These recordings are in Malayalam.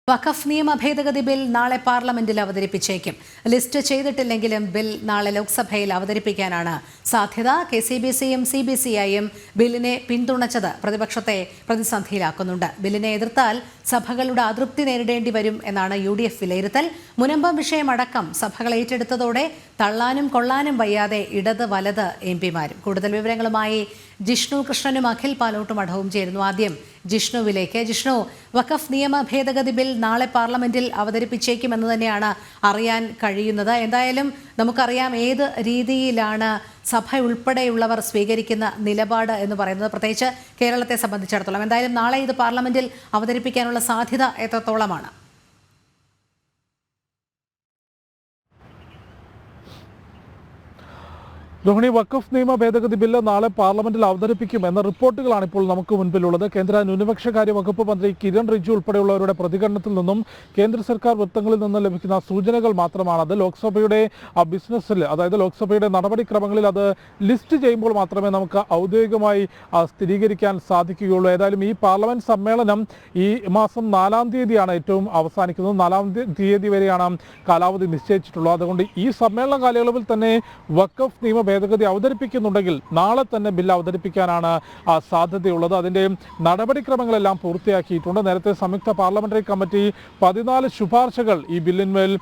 വഖഫ് നിയമ ഭേദഗതി ബിൽ നാളെ പാർലമെന്റിൽ അവതരിപ്പിച്ചേക്കും. ലിസ്റ്റ് ചെയ്തിട്ടില്ലെങ്കിലും ബിൽ നാളെ ലോക്സഭയിൽ അവതരിപ്പിക്കാനാണ് സാധ്യത. KCBCയും CBCIയും ബില്ലിനെ പിന്തുണച്ചത് പ്രതിപക്ഷത്തെ പ്രതിസന്ധിയിലാക്കുന്നുണ്ട്. ബില്ലിനെ എതിർത്താൽ സഭകളുടെ അതൃപ്തി നേരിടേണ്ടി വരും എന്നാണ് UDF വിലയിരുത്തൽ. മുനമ്പം വിഷയമടക്കം സഭകൾ ഏറ്റെടുത്തതോടെ തള്ളാനും കൊള്ളാനും വയ്യാതെ ഇടത് വലത് MPമാരും. കൂടുതൽ വിവരങ്ങളുമായി ജിഷ്ണു കൃഷ്ണനും അഖിൽ പാലോട്ടുമഠവും ചേരുന്നു. ആദ്യം ജിഷ്ണുവിലേക്ക്. ജിഷ്ണു, വഖഫ് നിയമ ഭേദഗതി ബിൽ നാളെ പാർലമെന്റിൽ അവതരിപ്പിച്ചേക്കുമെന്ന് തന്നെയാണ് അറിയാൻ കഴിയുന്നത്. എന്തായാലും നമുക്കറിയാം ഏത് രീതിയിലാണ് സഭ ഉൾപ്പെടെയുള്ളവർ സ്വീകരിക്കുന്ന നിലപാട് എന്ന് പറയുന്നത്, പ്രത്യേകിച്ച് കേരളത്തെ സംബന്ധിച്ചിടത്തോളം. എന്തായാലും നാളെ ഇത് പാർലമെന്റിൽ അവതരിപ്പിക്കാനുള്ള സാധ്യത എത്രത്തോളമാണ്? രോഹിണി, വഖഫ് നിയമ ഭേദഗതി ബില്ല് നാളെ പാർലമെന്റിൽ അവതരിപ്പിക്കും എന്ന റിപ്പോർട്ടുകളാണ് ഇപ്പോൾ നമുക്ക് മുൻപിലുള്ളത്. കേന്ദ്ര ന്യൂനപക്ഷകാര്യ വകുപ്പ് മന്ത്രി കിരൺ റിജിജു ഉൾപ്പെടെയുള്ളവരുടെ പ്രതികരണത്തിൽ നിന്നും കേന്ദ്ര സർക്കാർ വൃത്തങ്ങളിൽ നിന്ന് ലഭിക്കുന്ന സൂചനകൾ മാത്രമാണത്. ലോക്സഭയുടെ ബിസിനസ്സിൽ, അതായത് ലോക്സഭയുടെ നടപടിക്രമങ്ങളിൽ അത് ലിസ്റ്റ് ചെയ്യുമ്പോൾ മാത്രമേ നമുക്ക് ഔദ്യോഗികമായി സ്ഥിരീകരിക്കാൻ സാധിക്കുകയുള്ളൂ. ഏതായാലും ഈ പാർലമെന്റ് സമ്മേളനം ഈ മാസം 4-ാം തീയതിയാണ് ഏറ്റവും അവസാനിക്കുന്നത്. 4-ാം തീയതി വരെയാണ് കാലാവധി നിശ്ചയിച്ചിട്ടുള്ളത്. അതുകൊണ്ട് ഈ സമ്മേളന കാലയളവിൽ തന്നെ വഖഫ് നിയമ ഭേദഗതി അവതരിപ്പിക്കുന്നുണ്ടെങ്കിൽ നാളെ തന്നെ ബില്ല് അവതരിപ്പിക്കാനാണ് സാധ്യതയുള്ളത്. അതിൻ്റെ നടപടിക്രമങ്ങളെല്ലാം പൂർത്തിയാക്കിയിട്ടുണ്ട്. നേരത്തെ സംയുക്ത പാർലമെന്ററി കമ്മിറ്റി 14 ശുപാർശകൾ ഈ ബില്ലിന്മേൽ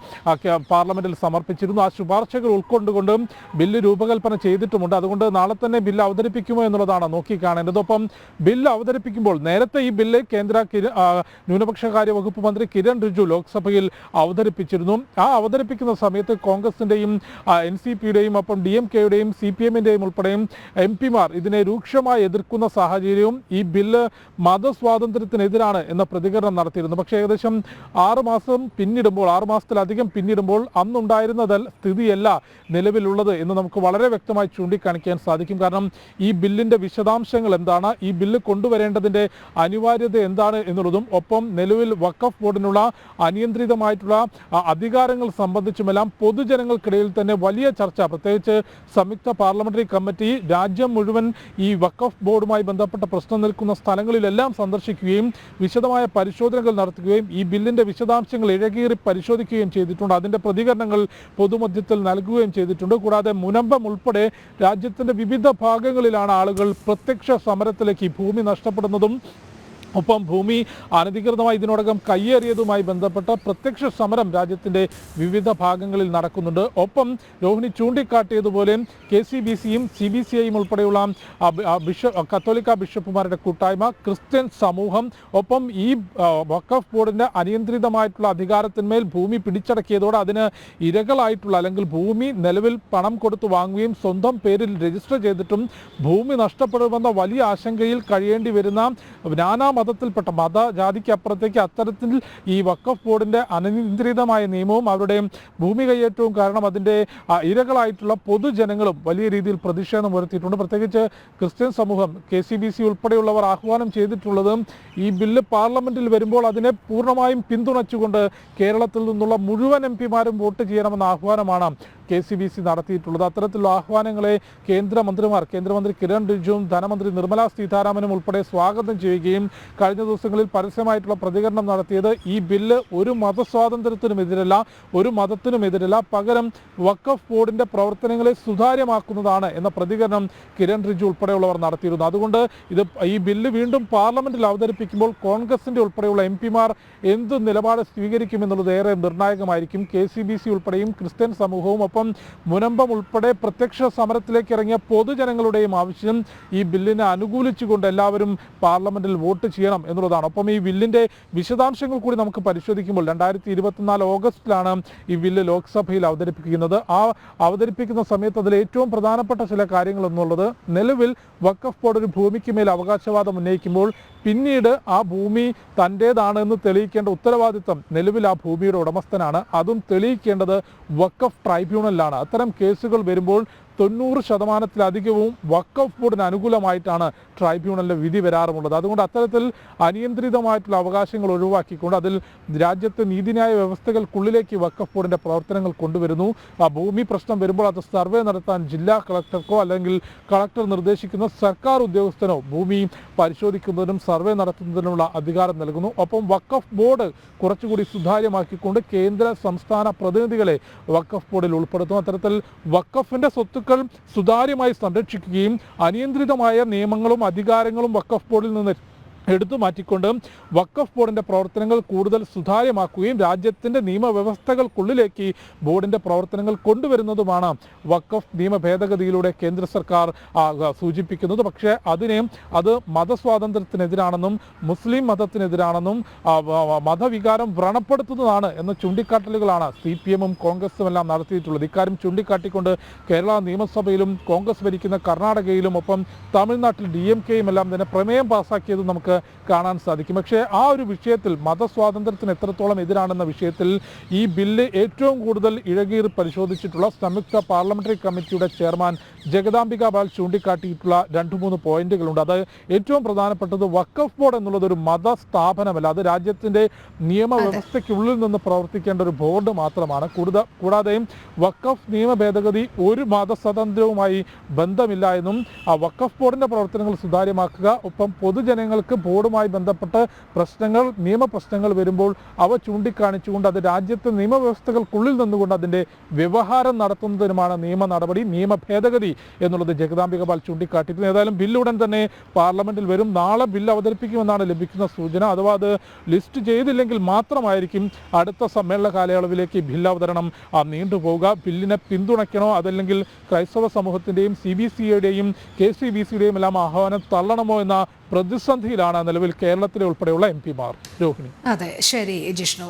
പാർലമെന്റിൽ സമർപ്പിച്ചിരുന്നു. ആ ശുപാർശകൾ ഉൾക്കൊണ്ടുകൊണ്ട് ബില്ല് രൂപകൽപ്പന ചെയ്തിട്ടുമുണ്ട്. അതുകൊണ്ട് നാളെ തന്നെ ബില്ല് അവതരിപ്പിക്കുമോ എന്നുള്ളതാണ് നോക്കിക്കാണേണ്ടത്. ഒപ്പം ബില്ല് അവതരിപ്പിക്കുമ്പോൾ നേരത്തെ ഈ ബില്ല് കേന്ദ്ര ന്യൂനപക്ഷകാര്യ വകുപ്പ് മന്ത്രി കിരൺ റിജിജു ലോക്സഭയിൽ അവതരിപ്പിച്ചിരുന്നു. ആ അവതരിപ്പിക്കുന്ന സമയത്ത് കോൺഗ്രസിന്റെയും NCPയുടെയും ഒപ്പം DMKയുടെയും CPMന്റെയും ഉൾപ്പെടെയും MPമാർ ഇതിനെ രൂക്ഷമായി എതിർക്കുന്ന സാഹചര്യവും ഈ ബില്ല് മതസ്വാതന്ത്ര്യത്തിനെതിരാണ് എന്ന പ്രതികരണം നടത്തിയിരുന്നു. പക്ഷേ ഏകദേശം 6 മാസത്തിലധികം പിന്നിടുമ്പോൾ അന്നുണ്ടായിരുന്ന സ്ഥിതിയല്ല നിലവിലുള്ളത് എന്ന് നമുക്ക് വളരെ വ്യക്തമായി ചൂണ്ടിക്കാണിക്കാൻ സാധിക്കും. കാരണം ഈ ബില്ലിന്റെ വിശദാംശങ്ങൾ എന്താണ്, ഈ ബില്ല് കൊണ്ടുവരേണ്ടതിന്റെ അനിവാര്യത എന്താണ് എന്നുള്ളതും ഒപ്പം നിലവിൽ വഖഫ് ബോർഡിനുള്ള അനിയന്ത്രിതമായിട്ടുള്ള അധികാരങ്ങൾ സംബന്ധിച്ചുമെല്ലാം പൊതുജനങ്ങൾക്കിടയിൽ തന്നെ വലിയ ചർച്ച, പ്രത്യേകിച്ച് സംയുക്ത പാർലമെന്ററി കമ്മിറ്റി രാജ്യം മുഴുവൻ ഈ വഖഫ് ബോർഡുമായി ബന്ധപ്പെട്ട പ്രശ്നം നിൽക്കുന്ന സ്ഥലങ്ങളിലെല്ലാം സന്ദർശിക്കുകയും വിശദമായ പരിശോധനകൾ നടത്തുകയും ഈ ബില്ലിന്റെ വിശദാംശങ്ങൾ ഇഴകീറി പരിശോധിക്കുകയും ചെയ്തിട്ടുണ്ട്. അതിന്റെ പ്രതികരണങ്ങൾ പൊതുമധ്യത്തിൽ നൽകുകയും ചെയ്തിട്ടുണ്ട്. കൂടാതെ മുനമ്പം ഉൾപ്പെടെ രാജ്യത്തിന്റെ വിവിധ ഭാഗങ്ങളിലാണ് ആളുകൾ പ്രത്യക്ഷ സമരത്തിലേക്ക് ഭൂമി നഷ്ടപ്പെടുന്നതും ഒപ്പം ഭൂമി അനധികൃതമായി ഇതിനോടകം കയ്യേറിയതുമായി ബന്ധപ്പെട്ട പ്രത്യക്ഷ സമരം രാജ്യത്തിൻ്റെ വിവിധ ഭാഗങ്ങളിൽ നടക്കുന്നുണ്ട്. ഒപ്പം രോഹിണി ചൂണ്ടിക്കാട്ടിയതുപോലെ KCBCയും CBCIയും ഉൾപ്പെടെയുള്ള കത്തോലിക്ക ബിഷപ്പുമാരുടെ കൂട്ടായ്മ, ക്രിസ്ത്യൻ സമൂഹം, ഒപ്പം ഈ വഖഫ് ബോർഡിൻ്റെ അനിയന്ത്രിതമായിട്ടുള്ള അധികാരത്തിന്മേൽ ഭൂമി പിടിച്ചടക്കിയതോടെ അതിന് ഇരകളായിട്ടുള്ള, അല്ലെങ്കിൽ ഭൂമി നിലവിൽ പണം കൊടുത്ത് വാങ്ങുകയും സ്വന്തം പേരിൽ രജിസ്റ്റർ ചെയ്തിട്ടും ഭൂമി നഷ്ടപ്പെടുമെന്ന വലിയ ആശങ്കയിൽ കഴിയേണ്ടി വരുന്ന നാനാ മതത്തിൽപ്പെട്ട ജാതിക്ക് അപ്പുറത്തേക്ക് അത്തരത്തിൽ ഈ വഖഫ് ബോർഡിന്റെ അനിയന്ത്രിതമായ നിയമവും അവരുടെ ഭൂമി കയ്യേറ്റവും കാരണം അതിൻ്റെ ഇരകളായിട്ടുള്ള പൊതുജനങ്ങളും വലിയ രീതിയിൽ പ്രതിഷേധം ഉയർത്തിയിട്ടുണ്ട്. പ്രത്യേകിച്ച് ക്രിസ്ത്യൻ സമൂഹം, KCBC ഉൾപ്പെടെയുള്ളവർ ആഹ്വാനം ചെയ്തിട്ടുള്ളത് ഈ ബില്ല് പാർലമെന്റിൽ വരുമ്പോൾ അതിനെ പൂർണ്ണമായും പിന്തുണച്ചുകൊണ്ട് കേരളത്തിൽ നിന്നുള്ള മുഴുവൻ MPമാരും വോട്ട് ചെയ്യണമെന്ന ആഹ്വാനമാണ് KCBC നടത്തിയിട്ടുള്ളത്. അത്തരത്തിലുള്ള ആഹ്വാനങ്ങളെ കേന്ദ്രമന്ത്രി കിരൺ റിജിജുവും ധനമന്ത്രി നിർമ്മല സീതാരാമനും ഉൾപ്പെടെ സ്വാഗതം ചെയ്യുകയും കഴിഞ്ഞ ദിവസങ്ങളിൽ പരസ്യമായിട്ടുള്ള പ്രതികരണം നടത്തിയത് ഈ ബില്ല് ഒരു മതസ്വാതന്ത്ര്യത്തിനുമെതിരല്ല, ഒരു മതത്തിനുമെതിരല്ല, പകരം വഖഫ് ബോർഡിന്റെ പ്രവർത്തനങ്ങളെ സുതാര്യമാക്കുന്നതാണ് എന്ന പ്രതികരണം കിരൺ റിജിജു ഉൾപ്പെടെയുള്ളവർ നടത്തിയിരുന്നു. അതുകൊണ്ട് ഈ ബില്ല് വീണ്ടും പാർലമെന്റിൽ അവതരിപ്പിക്കുമ്പോൾ കോൺഗ്രസിന്റെ ഉൾപ്പെടെയുള്ള MPമാർ എന്ത് നിലപാട് സ്വീകരിക്കുമെന്നുള്ളത് ഏറെ നിർണായകമായിരിക്കും. KCBC ഉൾപ്പെടെയും ക്രിസ്ത്യൻ സമൂഹവും ഒപ്പം മുനമ്പം ഉൾപ്പെടെ പ്രത്യക്ഷ സമരത്തിലേക്ക് ഇറങ്ങിയ പൊതുജനങ്ങളുടെയും ആവശ്യം ഈ ബില്ലിനെ അനുകൂലിച്ചുകൊണ്ട് എല്ലാവരും പാർലമെന്റിൽ വോട്ട് ചെയ്യണം എന്നുള്ളതാണ്. ഒപ്പം ഈ ബില്ലിന്റെ വിശദാംശങ്ങൾ കൂടി നമുക്ക് പരിശോധിക്കുമ്പോൾ 2024 ഓഗസ്റ്റിലാണ് ഈ ബില്ല് ലോക്സഭയിൽ അവതരിപ്പിക്കുന്നത്. ആ അവതരിപ്പിക്കുന്ന സമയത്ത് അതിൽ ഏറ്റവും പ്രധാനപ്പെട്ട ചില കാര്യങ്ങൾ എന്നുള്ളത്, നിലവിൽ വഖഫ് ബോർഡ് ഒരു ഭൂമിക്ക് മേൽ അവകാശവാദം ഉന്നയിക്കുമ്പോൾ പിന്നീട് ആ ഭൂമി തൻ്റേതാണ് എന്ന് തെളിയിക്കേണ്ട ഉത്തരവാദിത്തം നിലവിൽ ആ ഭൂമിയുടെ ഉടമസ്ഥനാണ്. അതും തെളിയിക്കേണ്ടത് വഖഫ് ട്രൈബ്യൂണലിലാണ്. അത്തരം കേസുകൾ വരുമ്പോൾ 90% വഖഫ് ബോർഡിന് അനുകൂലമായിട്ടാണ് ട്രൈബ്യൂണലിന്റെ വിധി വരാറുമുള്ളത്. അതുകൊണ്ട് അത്തരത്തിൽ അനിയന്ത്രിതമായിട്ടുള്ള അവകാശങ്ങൾ ഒഴിവാക്കിക്കൊണ്ട് അതിൽ രാജ്യത്തെ നീതിന്യായ വ്യവസ്ഥകൾക്കുള്ളിലേക്ക് വഖഫ് ബോർഡിന്റെ പ്രവർത്തനങ്ങൾ കൊണ്ടുവരുന്നു. ആ ഭൂമി പ്രശ്നം വരുമ്പോൾ അത് സർവേ നടത്താൻ ജില്ലാ കളക്ടർക്കോ അല്ലെങ്കിൽ കളക്ടർ നിർദ്ദേശിക്കുന്ന സർക്കാർ ഉദ്യോഗസ്ഥനോ ഭൂമി പരിശോധിക്കുന്നതിനും സർവേ നടത്തുന്നതിനുള്ള അധികാരം നൽകുന്നു. ഒപ്പം വഖഫ് ബോർഡ് കുറച്ചുകൂടി സുതാര്യമാക്കിക്കൊണ്ട് കേന്ദ്ര സംസ്ഥാന പ്രതിനിധികളെ വഖഫ് ബോർഡിൽ ഉൾപ്പെടുത്തും. അത്തരത്തിൽ വഖഫിന്റെ സ്വത്തുക്കൾ സുതാര്യമായി സംരക്ഷിക്കുകയും അനിയന്ത്രിതമായ നിയമങ്ങളും അധികാരങ്ങളും വഖഫ് ബോർഡിൽ നിന്ന് എടുത്തു മാറ്റിക്കൊണ്ട് വഖഫ് ബോർഡിന്റെ പ്രവർത്തനങ്ങൾ കൂടുതൽ സുതാര്യമാക്കുകയും രാജ്യത്തിന്റെ നിയമവ്യവസ്ഥകൾക്കുള്ളിലേക്ക് ബോർഡിന്റെ പ്രവർത്തനങ്ങൾ കൊണ്ടുവരുന്നതുമാണ് വഖഫ് നിയമ ഭേദഗതിയിലൂടെ കേന്ദ്ര സർക്കാർ സൂചിപ്പിക്കുന്നത്. പക്ഷേ അത് മതസ്വാതന്ത്ര്യത്തിനെതിരാണെന്നും മുസ്ലിം മതത്തിനെതിരാണെന്നും മതവികാരം വ്രണപ്പെടുത്തുന്നതാണ് എന്ന ചൂണ്ടിക്കാട്ടലുകളാണ് CPM-ഉം കോൺഗ്രസും എല്ലാം നടത്തിയിട്ടുള്ളത്. ഇക്കാര്യം ചൂണ്ടിക്കാട്ടിക്കൊണ്ട് കേരള നിയമസഭയിലും കോൺഗ്രസ് ഭരിക്കുന്ന കർണാടകയിലും ഒപ്പം തമിഴ്നാട്ടിൽ DMK-യും എല്ലാം തന്നെ പ്രമേയം പാസാക്കിയത് നമുക്ക് കാണാൻ സാധിക്കും. പക്ഷേ ആ ഒരു വിഷയത്തിൽ മതസ്വാതന്ത്ര്യത്തിന് എത്രത്തോളം എതിരാണെന്ന വിഷയത്തിൽ ഈ ബില്ല് ഏറ്റവും കൂടുതൽ ഇഴകീറി പരിശോധിച്ചിട്ടുള്ള സംയുക്ത പാർലമെന്ററി കമ്മിറ്റിയുടെ ചെയർമാൻ ജഗദാംബിക പാൽ ചൂണ്ടിക്കാട്ടിയിട്ടുള്ള 2-3 പോയിന്റുകളുണ്ട്. അത് ഏറ്റവും പ്രധാനപ്പെട്ടത് വഖഫ് ബോർഡ് എന്നുള്ളത് ഒരു മത സ്ഥാപനമല്ല, അത് രാജ്യത്തിന്റെ നിയമവ്യവസ്ഥയ്ക്കുള്ളിൽ നിന്ന് പ്രവർത്തിക്കേണ്ട ഒരു ബോർഡ് മാത്രമാണ്. കൂടാതെ വഖഫ് നിയമ ഭേദഗതി ഒരു മതസ്വാതന്ത്ര്യവുമായി ബന്ധമില്ല എന്നും ആ വഖഫ് ബോർഡിന്റെ പ്രവർത്തനങ്ങൾ സുതാര്യമാക്കുക, ഒപ്പം പൊതുജനങ്ങൾക്ക് ബോർഡുമായി ബന്ധപ്പെട്ട് നിയമപ്രശ്നങ്ങൾ വരുമ്പോൾ അവ ചൂണ്ടിക്കാണിച്ചുകൊണ്ട് അത് രാജ്യത്തെ നിയമവ്യവസ്ഥകൾക്കുള്ളിൽ നിന്നുകൊണ്ട് അതിന്റെ വ്യവഹാരം നടത്തുന്നതിനുമാണ് നിയമ ഭേദഗതി എന്നുള്ളത് ജഗദാംബിക പാൽ ചൂണ്ടിക്കാട്ടിയിരുന്നു. ഏതായാലും ബില്ലുടൻ തന്നെ പാർലമെന്റിൽ വരും. നാളെ ബില്ല് അവതരിപ്പിക്കുമെന്നാണ് ലഭിക്കുന്ന സൂചന. അഥവാ അത് ലിസ്റ്റ് ചെയ്തില്ലെങ്കിൽ മാത്രമായിരിക്കും അടുത്ത സമ്മേളന കാലയളവിലേക്ക് ബില്ല് അവതരണം നീണ്ടുപോവുക. ബില്ലിനെ പിന്തുണയ്ക്കണോ അതല്ലെങ്കിൽ ക്രൈസ്തവ സമൂഹത്തിന്റെയും CBCയുടെയും KCBCയുടെയും എല്ലാം ആഹ്വാനം തള്ളണമോ എന്ന പ്രതിസന്ധിയിലാണ് നിലവിൽ കേരളത്തിലെ ഉൾപ്പെടെയുള്ള MP മാർ. രോഹിണി. അതെ, ശരി ജിഷ്ണു.